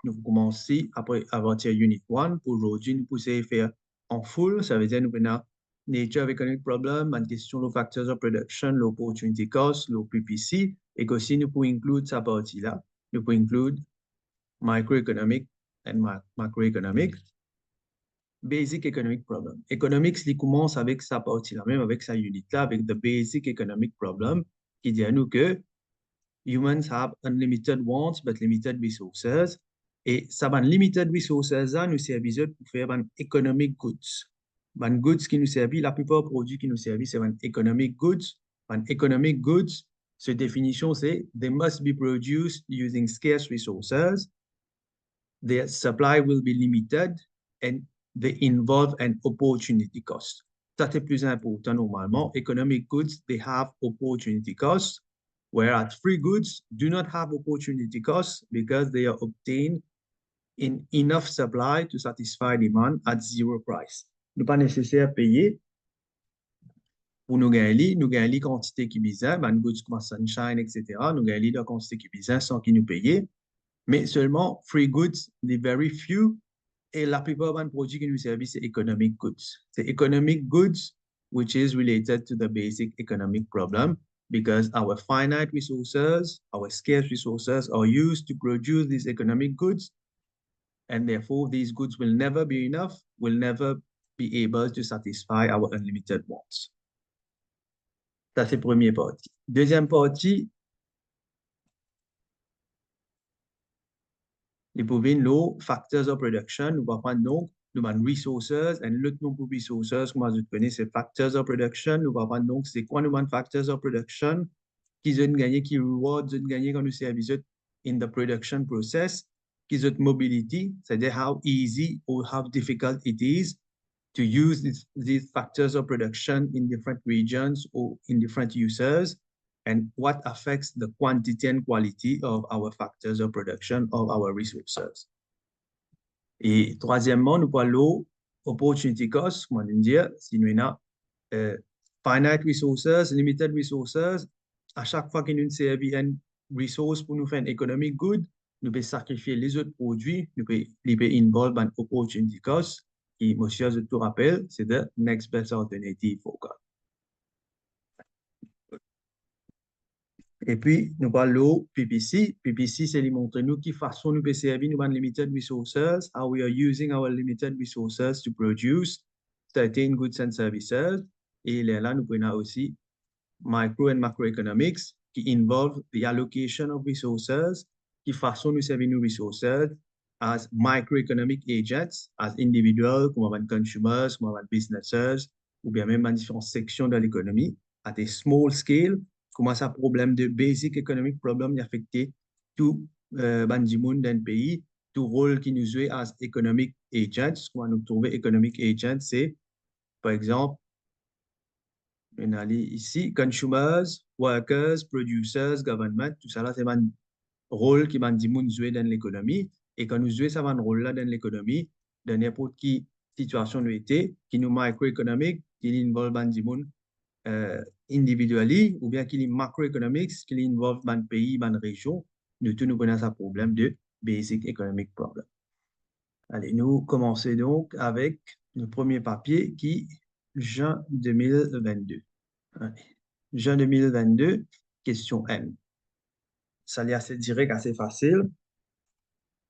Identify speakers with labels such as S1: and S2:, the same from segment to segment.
S1: nous commençons après à partir Unit 1. Pour aujourd'hui, nous pouvons faire en full. Ça veut dire nous prenons Nature of Economic Problem, une question de Factors of Production, l'Opportunity Cost, le PPC, et aussi nous pouvons inclure sa partie-là. Nous pouvons inclure Microeconomic et Macroeconomic. Basic Economic Problem. Economics, il commence avec sa partie-là, même avec sa unité-là, avec the Basic Economic Problem, qui dit à nous que humans have unlimited wants but limited resources. Et ça, limited resources, là, nous servent pour faire un economic goods. Les goods qui nous servent, la plupart des produits qui nous servent, c'est un economic goods. Un economic goods, cette définition, c'est they must be produced using scarce resources. Their supply will be limited and they involve an opportunity cost. Ça, c'est plus important normalement. Economic goods, they have opportunity costs. Whereas free goods do not have opportunity costs because they are obtained in enough supply to satisfy demand at zero price. Nous pas nécessaire payer pour nous gagner quantité qui bizarre, goods comme sunshine, etc. Nous gagner la quantité qui bizarre sans qu'ils nous payer. Mais seulement free goods, the very few, et la plupart des produits qui nous servent, c'est economic goods. C'est economic goods, which is related to the basic economic problem. Because our finite resources, our scarce resources are used to produce these economic goods, and therefore these goods will never be enough, will never be able to satisfy our unlimited wants. Ça, c'est la première partie. Deuxième partie, les factors of production, nous allons prendre donc nous avons resources, et l'autre nom pour resources, comme vous connaissez, c'est factors of production. Nous allons prendre donc, c'est quoi nous avons factors of production? Qui ont gagné, qui reward, ont gagné quand nous servons in the production process, qui ont mobility, c'est-à-dire how easy or how difficult it is to use these factors of production in different regions or in different users, and what affects the quantity and quality of our factors of production of our resources. Et troisièmement, nous parlons opportunity cost, comment dire, si nous avons finite resources, limited resources, à chaque fois que nous servons une ressource pour nous faire un economic good, nous pouvons sacrifier les autres produits, nous pouvons involve un opportunity cost, qui, monsieur, je te rappelle, c'est the next best alternative for God. Et puis, nous parlons PPC. PPC, c'est de montrer nous qui façon nous pouvons servir nous avons limited resources, how we are using our limited resources to produce certain goods and services. Et là, nous prenons aussi micro and macroeconomics qui involve the allocation of resources, qui façon nous servir nos resources as microeconomic agents, as individuals, comme consumers, comme businesses, ou bien même dans différentes sections de l'économie, at a small scale. Comment ça, problème de basic economic problem, il affecte tout monde d'un pays, tout rôle qui nous joue as economic agents. Comment nous trouver economic agents, c'est, par exemple, on a ici, consumers, workers, producers, government, tout ça là, c'est un rôle qui va jouer dans l'économie. Et quand nous jouons ça un rôle-là dans l'économie, dans n'importe quelle situation nous était, qui nous microéconomique, qui involve des gens individually, ou bien qui est macroeconomics, qui involve un pays, une région, nous tous nous connaissons un problème de basic economic problem. Allez, nous commençons donc avec le premier papier qui juin 2022. Allez. Juin 2022, question N. Ça est assez direct, assez facile.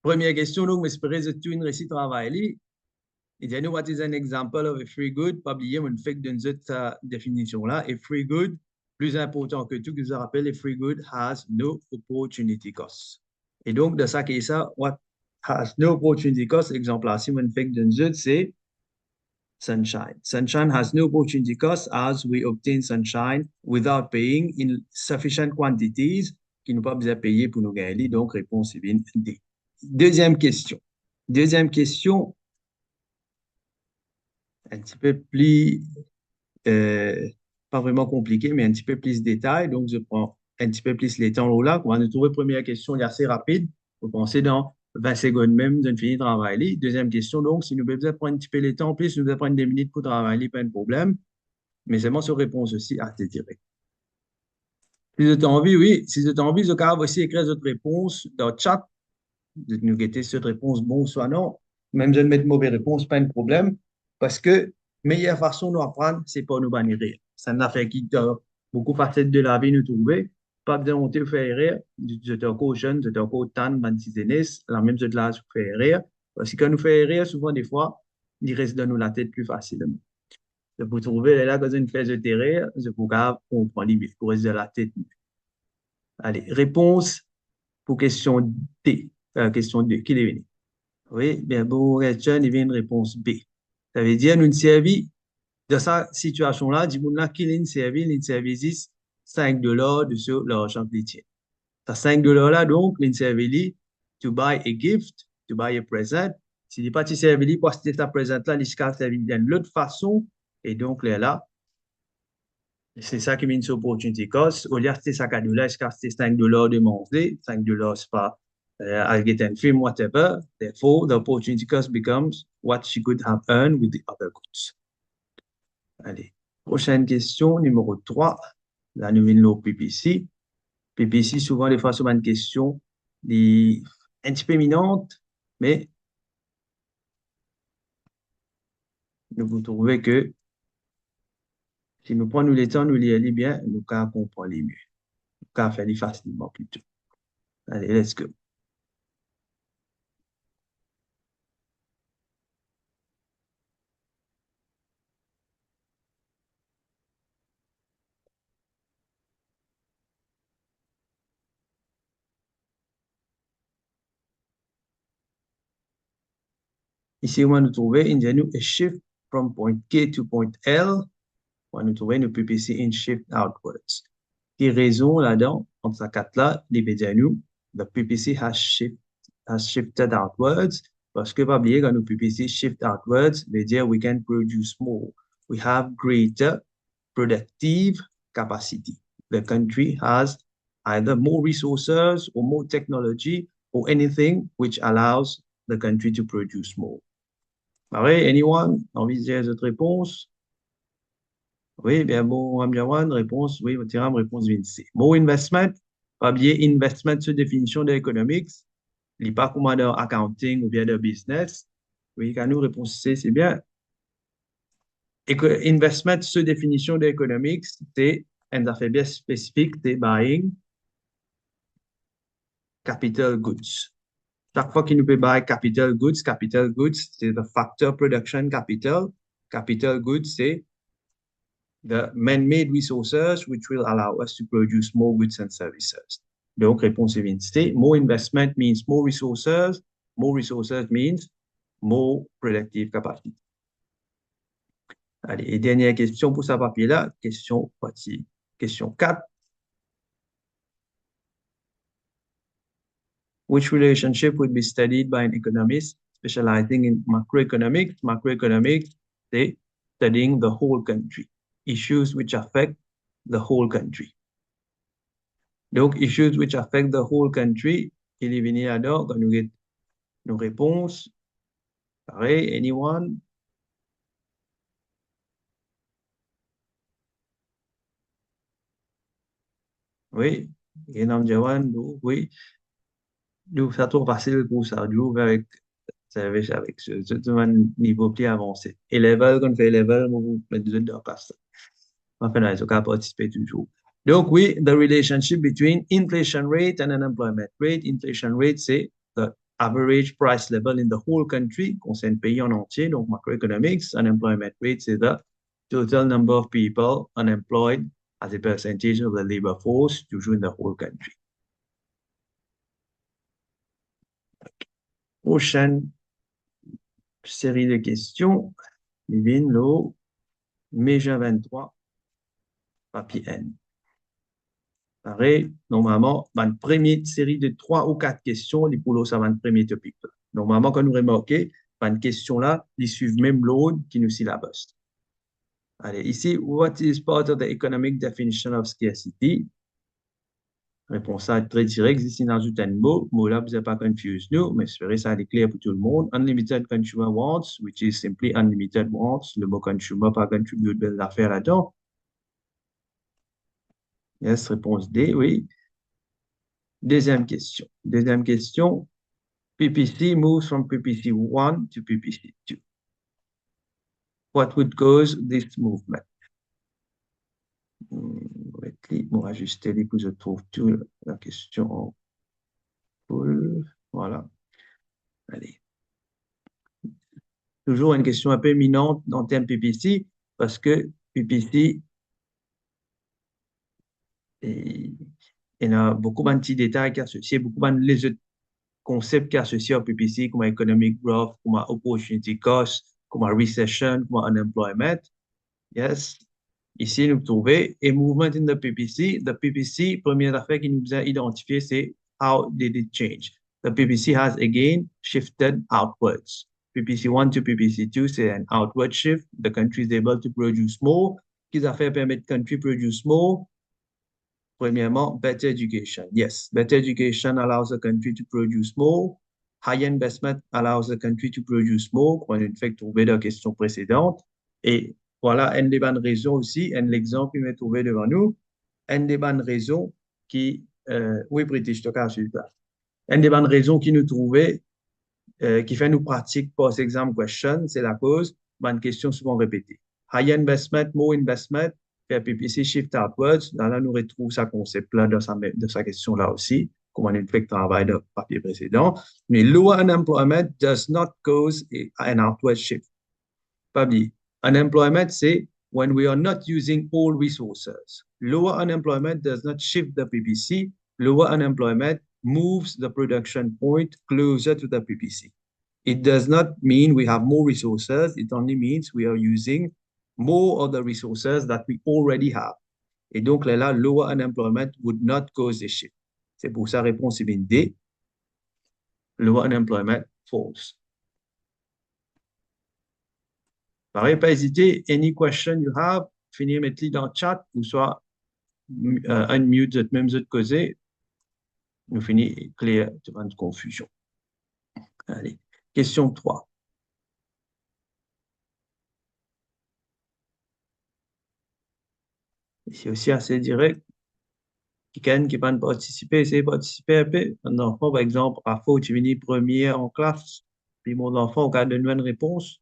S1: Première question, donc, j'espère que tu as une récit travail. Il dit, what is an example of a free good? Pas oublier, on fait dans cette définition-là. A free good, plus important que tout, que je rappelle, a free good has no opportunity cost. Et donc, de ça, qu'est ça, what has no opportunity cost? Exemple là, si on fait dans cette, c'est sunshine. Sunshine has no opportunity cost as we obtain sunshine without paying in sufficient quantities qui nous pas besoin de payer pour nous gagner. Donc, réponse est bien D. Deuxième question. Deuxième question, un petit peu plus, pas vraiment compliqué, mais un petit peu plus de détails. Donc, je prends un petit peu plus les temps là. On va nous trouver première question assez rapide. Vous pensez dans 20 secondes même de finir de travailler. Deuxième question, donc, si nous devons prendre un petit peu les temps, plus nous devons prendre des minutes pour travailler, pas de problème. Mais seulement sur réponse aussi assez direct. Si vous avez envie, oui, si vous avez envie, vous pouvez aussi écrire votre réponse dans le chat. de nous guetter cette réponse bon soit non. Même de mettre mauvaise réponse, pas un problème. Parce que meilleure façon d'apprendre, c'est pas nous bannir. Ça n'a fait qui beaucoup facettes de la vie nous trouver. Pas besoin de monter faire rire. J'étais encore jeune, j'étais encore tan, mantisénis, la même chose de là, je fais rire. Parce que quand nous fait rire, souvent des fois, il reste dans nous la tête plus facilement. Je peux trouver là, quand une fait de rire, je peux comprendre les pour rester de la tête. Allez, réponse pour question D. Question 2, qui est venu? Oui, bien, bon, Rachel, il vient une réponse B. Ça veut dire, nous servi, dans cette situation-là, du monde là, qui l'a servi, il servi $5 de sur l'argent que tient. Ça $5 là, donc, il servi to buy a gift, to buy a present. S'il n'est pas servi pour acheter ta present là, il s'est servi d'une autre façon. Et donc, là, c'est ça qui means opportunity cost. Au lieu d'acheter sa cadeau là, je acheté $5 de manger. $5, c'est pas, I'll get a film, whatever. Therefore, the opportunity cost becomes what she could have earned with the other goods. Allez. Prochaine question, numéro 3. La nouvelle PPC. PPC, souvent, des fois, souvent une question un petit peu éminente, mais vous trouvez que si nous prenons le temps, nous lire bien, nous pouvons comprendre mieux. Nous pouvons faire facilement plutôt. Allez, let's go. Ici, on va nous trouver, il nous a shift from point K to point L. On va nous trouver une PPC in shift outwards. Qui raison là-dedans, entre ces quatre-là, les médias nous, the PPC has shifted outwards. Parce que, pas oublier, quand nous PPC shift outwards, veut dire we can produce more. We have greater productive capacity. The country has either more resources or more technology or anything which allows the country to produce more. Pareil, anyone? Envie de dire cette réponse? Oui, bien bon, Amjawan, réponse, oui, Tiram, réponse Vinci. More investment, pas oublier investment sur définition de economics, il n'est pas comme dans accounting ou bien de business. Oui, quand nous, réponse C, c'est bien. Investment sur définition de economics, c'est un affaire bien spécifique, c'est buying capital goods. Chaque fois qu'il nous peut buy capital goods, c'est the factor production capital. Capital goods, c'est the man-made resources which will allow us to produce more goods and services. Donc, réponse est C. More investment means more resources. More resources means more productive capacity. Allez, et dernière question pour ce papier-là, question 4. Which relationship would be studied by an economist specializing in macroeconomics? Macroeconomics, c'est studying the whole country, issues which affect the whole country. Donc, issues which affect the whole country, il est venu là-dedans quand nous avons nos réponses. Pareil, anyone? Oui, et Namjawan, oui. Nous, ça trop facile pour ça. Nous, avec ce niveau plus avancé. Et level, quand on fait level, on vous met deux de classe. Enfin, là, ils ont qu'à participer toujours. Donc, oui, the relationship between inflation rate and unemployment rate. Inflation rate, c'est the average price level in the whole country, concerne le pays en entier, donc macroeconomics. Unemployment rate, c'est the total number of people unemployed as a percentage of the labor force, toujours in the whole country. Prochaine série de questions. Livin, Lo, Méja 23, papier N. Pareil, normalement, dans une première série de 3 ou 4 questions, les poulots, ça va être le premier topic. Normalement, quand nous remarquons, dans une question-là, ils suivent même l'autre qui nous syllabus. Allez, ici, what is part of the economic definition of scarcity? Réponse A très directe, ici, dans un mot. Mot là, vous n'avez pas confuse nous, mais j'espère que ça est clair pour tout le monde. Unlimited consumer wants, which is simply unlimited wants. Le mot consumer pas contribute de l'affaire là-dedans. Yes, réponse D, oui. Deuxième question. Deuxième question. PPC moves from PPC 1 to PPC 2. What would cause this movement? Bon, ajuster les je trouve tout la question en full. Voilà. Allez. Toujours une question un peu éminente en termes PPC, parce que PPC, il y a beaucoup de petits détails qui sont associés, beaucoup de autres concepts qui sont associés au PPC, comme economic growth, comme opportunity cost, comme recession, comme unemployment. Yes. Ici, nous trouvons a movement in the PPC. The PPC, première affaire qui nous a identifié, c'est how did it change? The PPC has again shifted outwards. PPC 1 to PPC 2, c'est an outward shift. The country is able to produce more. Qu'est-ce qui fait permettre country produce more? Premièrement, better education. Yes, better education allows the country to produce more. High investment allows the country to produce more. On a fait trouver dans la question précédente. Et voilà une des bonnes raisons aussi, un exemple qui m'est trouvé devant nous. Une des bonnes raisons qui, oui, British, je te cache pas. Une des bonnes raisons qui nous trouvait, qui fait nous pratique post-exam question, c'est la cause, bonne question souvent répétée. High investment, more investment, PPC shift outwards. Là, nous retrouvons ce concept-là dans sa question-là aussi, comme on a fait le travail dans le papier précédent. Mais lower unemployment does not cause an outward shift. Pas bien. Unemployment, c'est when we are not using all resources. Lower unemployment does not shift the PPC. Lower unemployment moves the production point closer to the PPC. It does not mean we have more resources. It only means we are using more of the resources that we already have. Et donc, là, lower unemployment would not cause a shift. C'est pour ça, réponse est bien D. Lower unemployment, false. Pareil, pas hésiter. Any question you have, finissez mettre dans le chat ou soit unmute, même autre causer. Nous finissons clair devant de confusion. Allez, question 3. C'est aussi assez direct. Quelqu'un qui peut participer, essayer de participer un peu. Un enfant, par exemple, à faut tu venir premier en classe, puis mon enfant, au cas de une réponse.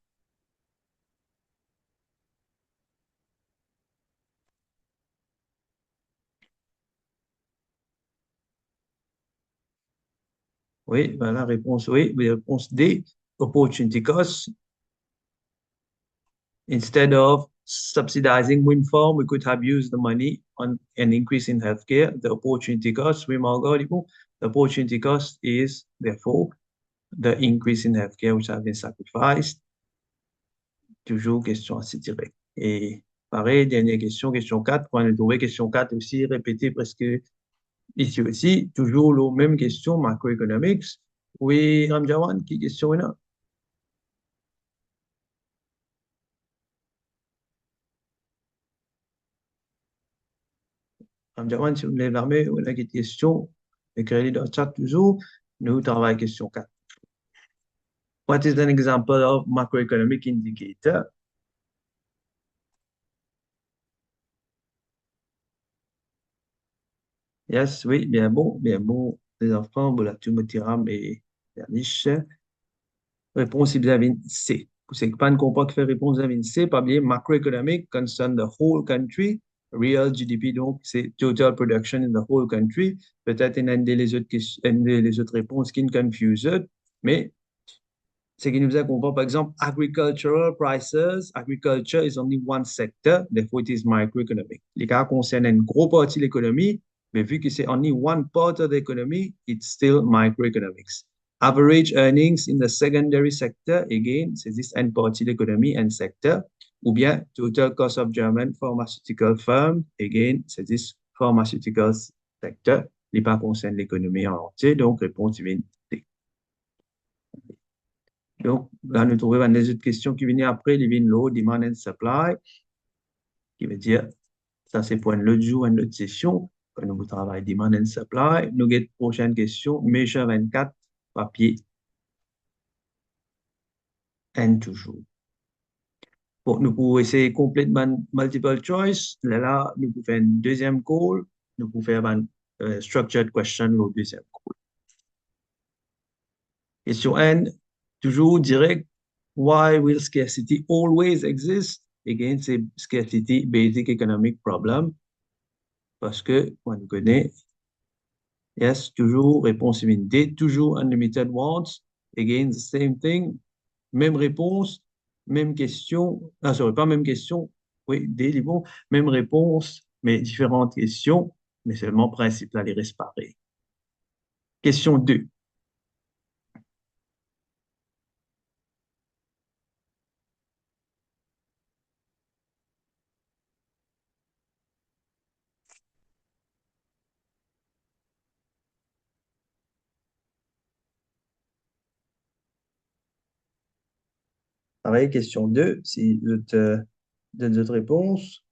S1: Oui, voilà, réponse oui. Réponse D, opportunity cost. Instead of subsidizing wind farm, we could have used the money on an increase in healthcare. The opportunity cost, the opportunity cost is therefore the increase in healthcare which has been sacrificed. Toujours question assez directe. Et pareil, dernière question, question 4. On a trouvé question 4 aussi, répétée presque ici aussi. Toujours la même question, macroeconomics. Oui, Ramjawan, qui question est là? Ramjawan, si vous voulez l'armée, ou la question, écrivez dans le chat toujours. Nous travaillons question 4. What is an example of macroeconomic indicator? Yes, oui, bien bon, les enfants, bon, la tumotiramme et la niche. Réponse examine C. Pour ceux qui ne comprennent pas que faire réponse examine C, pas bien, macroeconomic concern the whole country. Real GDP, donc, c'est total production in the whole country. Peut-être une des autres réponses qui nous confuse, mais c'est qui nous a compris, par exemple, agricultural prices. Agriculture is only one sector, therefore it is microeconomic. Les cas concernent une grosse partie de l'économie, mais vu que c'est only one part of the economy, it's still microeconomics. Average earnings in the secondary sector, again, c'est juste une partie de l'économie, un secteur. Ou bien, total cost of German pharmaceutical firm, again, c'est juste pharmaceutical sector. Les pas concernent l'économie en entier, donc réponse vient D. Donc, là, nous trouvons des autres questions qui viennent après, les viennent l'eau, demand and supply, qui veut dire, ça c'est pour une autre jour, une autre session, quand nous travaillons demand and supply. Nous avons prochaine question, measure 24, papier, N toujours. Bon, nous pouvons essayer complètement multiple choice. Là, nous pouvons faire une deuxième call. Nous pouvons faire une structured question au deuxième call. Question N, toujours direct. Why will scarcity always exist? Again, c'est scarcity basic economic problem. Parce que, on connaît, yes, toujours, réponse D, toujours unlimited wants. Again, the same thing. Même réponse, même question. Ah, sorry, pas même question. Oui, D, les bons. Même réponse, mais différentes questions. Mais seulement principe, là, les reste pareil. Question 2. Pareil, question 2. Si je te donne cette réponse.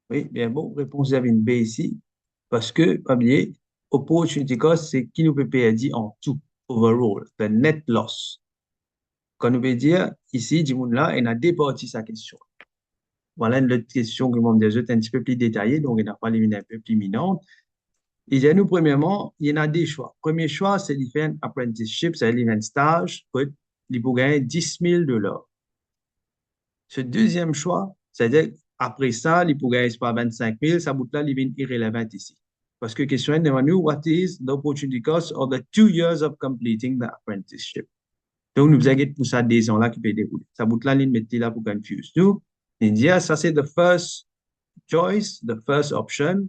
S1: Oui, bien bon, réponse à une B ici. Parce que, pas oublier, opportunity cost, c'est qui nous peut perdre en tout, overall, the net loss. Quand nous peut dire, ici, du monde là, il a départi sa question. Voilà une autre question que moi, des autres un petit peu plus détaillée, donc il n'a pas éliminé un peu plus minante. Il y a nous, premièrement, il y en a des choix. Premier choix, c'est de faire un apprenticeship, c'est-à-dire un stage, pour gagner 10 000 $. Ce deuxième choix, c'est-à-dire après ça, il pourrait gagner pas 25 000, ça bout là, il devient irrelevant ici. Parce que question est devant nous, what is the opportunity cost of the 2 years of completing the apprenticeship? Donc, nous avons pour ça des ans là qui peut dérouler. Ça bout là, il met là pour confuse nous. Il dit, ah, ça c'est the first choice, the first option.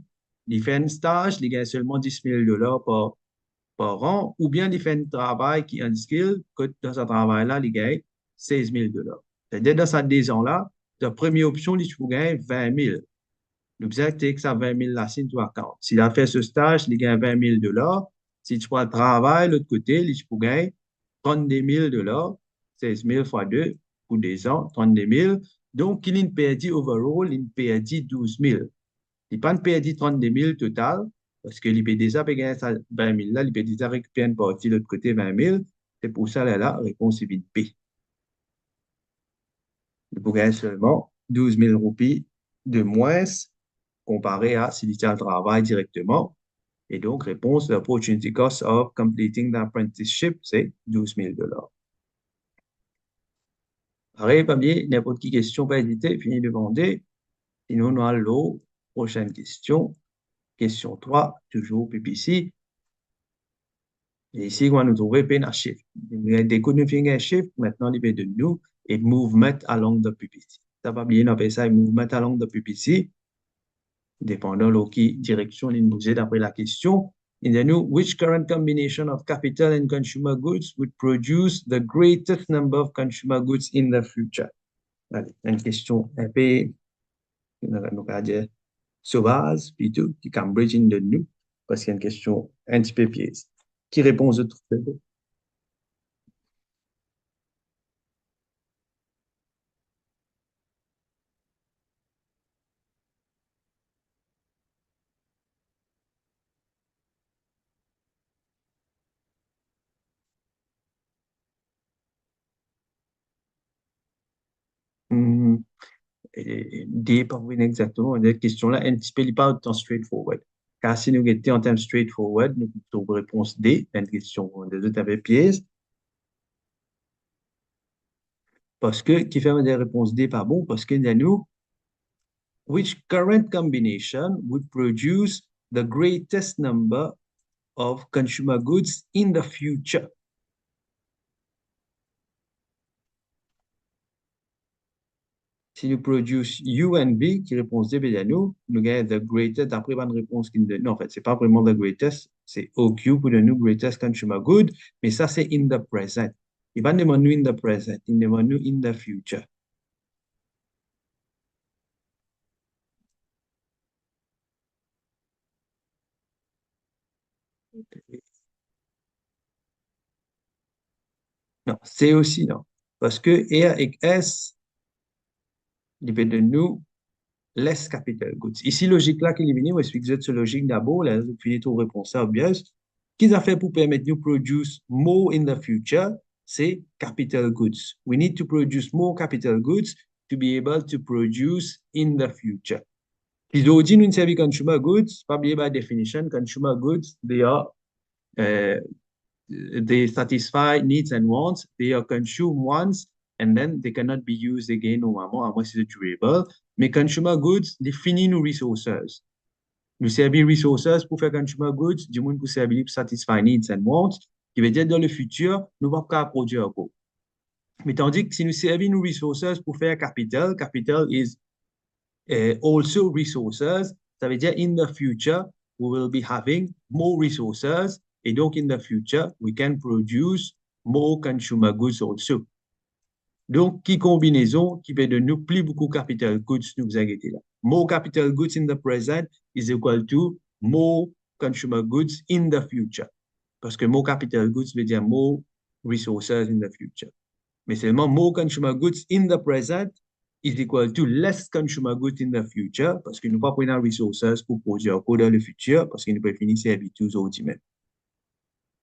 S1: Il fait un stage, il gagne seulement 10 000 $ par an, ou bien il fait un travail qui est un skill, que dans ce travail-là, il gagne 16 000 $. C'est-à-dire, dans cette deux ans-là, la première option, il faut gagner 20 000. Donc, c'est que ça 20 000 là, c'est toi compte. S'il a fait ce stage, il gagne 20 000 $. Si tu prends le travail, l'autre côté, il faut gagner 32 000 $, 16 000 fois 2 pour 2 ans, 32 000. Donc, il a perdu overall, il a perdu 12 000. Il n'a pas perdu 32 000 total, parce que l'IP déjà peut gagner ça 20 000 là, l'IP déjà récupère une partie de l'autre côté 20 000. C'est pour ça, là, la réponse est vite B. Il peut gagner seulement 12 000 roupies de moins comparé à s'il était au travail directement. Et donc, réponse, the opportunity cost of completing the apprenticeship, c'est 12 000 $. Pareil, pas bien, n'importe qui question, pas hésiter, fini de demander. Sinon, on a l'eau. Prochaine question. Question 3, toujours PPC. Et ici, on va nous trouver un shift. Dès qu'on nous fait un shift, maintenant, il de nous et movement along the PPC. Ça va bien, on appelle ça movement along the PPC, dépendant de quelle direction il nous aide d'après la question. In the new, which current combination of capital and consumer goods would produce the greatest number of consumer goods in the future? Allez, une question un peu, on va dire, sauvage, plutôt, qui Cambridge de nous, parce qu'il y a une question un petit peu piège. Qui répond aux autres? Hmm, D, pas oui, exactement. Cette question-là, un petit peu, il pas autant straightforward. Car si nous étions en termes straightforward, nous avons réponse D, une question des autres avec piège, parce que, qui fait des réponses D pas bon, parce que nous, which current combination would produce the greatest number of consumer goods in the future? Si nous produisons U and B, qui répond D, bien nous gagnons the greatest, d'après bonne réponse qui nous donne. Non, en fait, c'est pas vraiment the greatest, c'est OQ pour nous greatest consumer good, mais ça, c'est in the present. Il va demander nous in the present, il demande nous in the future. Non, C aussi non. Parce que R et S, dépend de nous, less capital goods. Ici, logique là qui élimine, on explique cette logique d'abord, là, vous finissez toute réponse obvious. Qu'est-ce a fait pour permettre nous produire more in the future? C'est capital goods. We need to produce more capital goods to be able to produce in the future. Aujourd'hui, nous servons consumer goods, pas oublier by definition, consumer goods, uh, they satisfy needs and wants, they are consumed once, and then they cannot be used again normalement, à moins que c'est durable. Mais consumer goods définit nos ressources. Nous servir resources pour faire consumer goods, du monde pour servir pour satisfy needs and wants, qui veut dire dans le futur, nous ne pouvons pas produire encore. Mais tandis que si nous servons nos ressources pour faire capital, capital is also resources, ça veut dire in the future, we will be having more resources, et donc in the future, we can produce more consumer goods also. Donc, qui combinaison qui fait de nous plus beaucoup capital goods, nous vous inquiétez là. More capital goods in the present is equal to more consumer goods in the future. Parce que more capital goods veut dire more resources in the future. Mais seulement more consumer goods in the present is equal to less consumer goods in the future, parce que nous pas prenons resources pour produire encore dans le futur, parce que nous pouvons finir ces habitudes aujourd'hui même.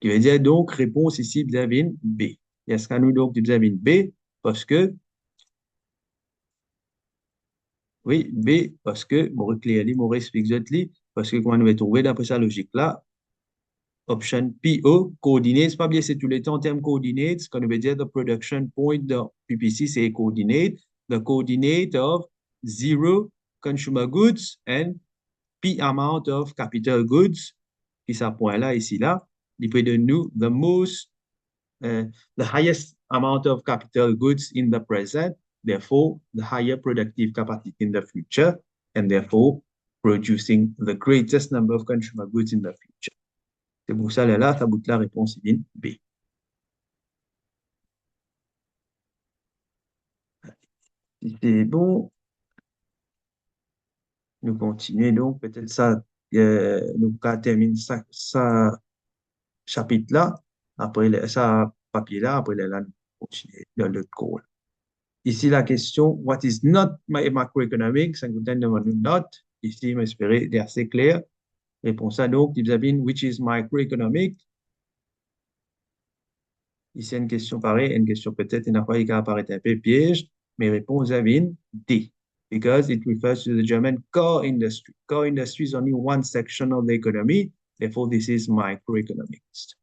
S1: Qui veut dire donc, réponse ici, vous avez une B. Est-ce que nous donc, vous avez une B, parce que, oui, B, parce que, mon clairement, mon explique parce que comment nous va trouver d'après sa logique là, option PO, coordinates, pas bien, c'est tous les temps en termes coordinates, quand on veut dire the production point de PPC, c'est coordinate, the coordinate of zero consumer goods and P amount of capital goods, qui ça point là, ici là, il peut de nous, the highest amount of capital goods in the present, therefore, the higher productive capacity in the future, and therefore, producing the greatest number of consumer goods in the future. C'est pour ça, là, ça bout la réponse est bien B. Si c'est bon, nous continuons donc, peut-être ça, nous termine ça chapitre-là, après ça papier-là, après là, nous continuons dans l'autre cours. Ici, la question, what is not my macroeconomic? Ça nous donne une note. Ici, j'espère c'est assez clair. Réponse à donc, which is microeconomic? Ici, une question pareille, une question peut-être, il n'a pas apparaître un peu piège, mais réponse à D. Because it refers to the German core industry. Core industry is only one section of the economy, therefore this is microeconomics.